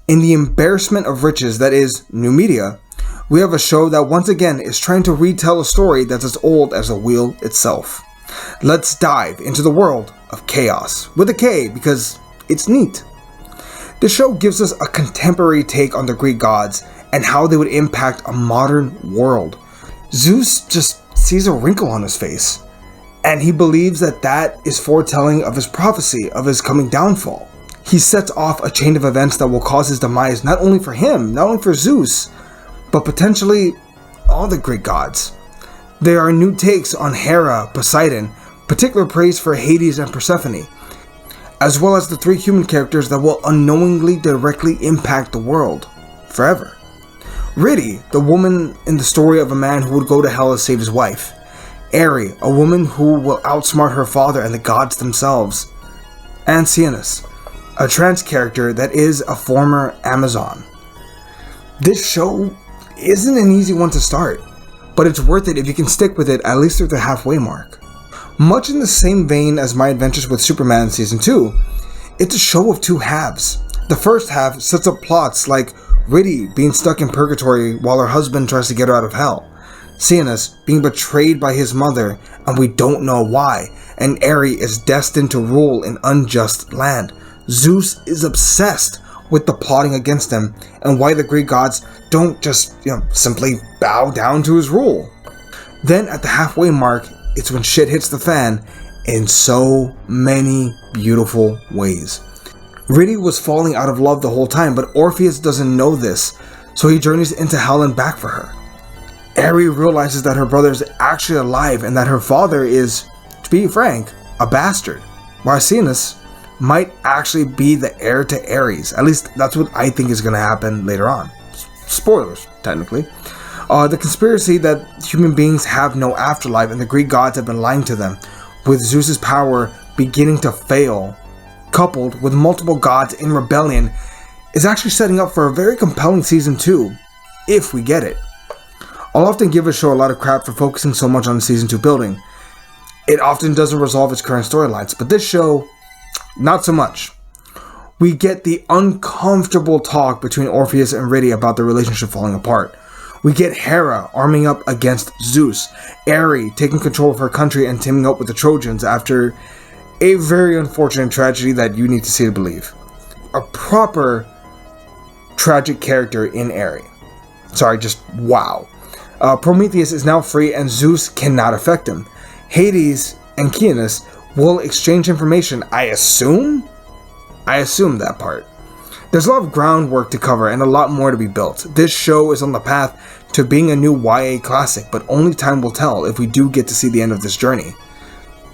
In the embarrassment of riches that is new media, we have a show that once again is trying to retell a story that's as old as the wheel itself. Let's dive into the world of Koas, with a K because it's neat. The show gives us a contemporary take on the Greek gods and how they would impact a modern world. Zeus just sees a wrinkle on his face, and he believes that is foretelling of his prophecy of his coming downfall. He sets off a chain of events that will cause his demise not only for him, not only for Zeus, but potentially all the Greek gods. There are new takes on Hera, Poseidon, particular praise for Hades and Persephone, as well as the three human characters that will unknowingly directly impact the world forever. Ridi, the woman in the story of a man who would go to hell to save his wife. Eri, a woman who will outsmart her father and the gods themselves. And Cianus, a trans character that is a former Amazon. This show isn't an easy one to start, but it's worth it if you can stick with it at least through the halfway mark. Much in the same vein as my adventures with Superman Season 2, it's a show of two halves. The first half sets up plots like Ridi being stuck in purgatory while her husband tries to get her out of hell, Cianus being betrayed by his mother and we don't know why, and Eri is destined to rule an unjust land. Zeus is obsessed with the plotting against him and why the Greek gods don't just, simply bow down to his rule. Then at the halfway mark, it's when shit hits the fan in so many beautiful ways. Ridi was falling out of love the whole time, but Orpheus doesn't know this, so he journeys into hell and back for her. Eri realizes that her brother is actually alive and that her father is, to be frank, a bastard, while Cianus might actually be the heir to Ares. At least that's what I think is going to happen later on. Spoilers, technically. The conspiracy that human beings have no afterlife and the Greek gods have been lying to them, with Zeus's power beginning to fail, coupled with multiple gods in rebellion, is actually setting up for a very compelling Season 2, if we get it. I'll often give a show a lot of crap for focusing so much on the Season 2 building. It often doesn't resolve its current storylines, but this show, not so much. We get the uncomfortable talk between Orpheus and Ridi about their relationship falling apart. We get Hera arming up against Zeus, Eri taking control of her country and teaming up with the Trojans after a very unfortunate tragedy that you need to see to believe. A proper tragic character in Eri. Sorry, just wow. Prometheus is now free and Zeus cannot affect him. Hades and Cianus will exchange information, I assume that part. There's a lot of groundwork to cover and a lot more to be built. This show is on the path to being a new YA classic, but only time will tell if we do get to see the end of this journey.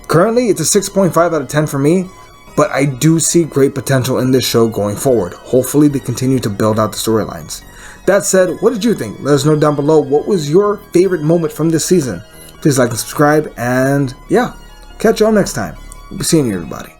Currently, it's a 6.5 out of 10 for me, but I do see great potential in this show going forward. Hopefully they continue to build out the storylines. That said, what did you think? Let us know down below. What was your favorite moment from this season? Please like and subscribe, and yeah, catch y'all next time. We'll be seeing you, everybody.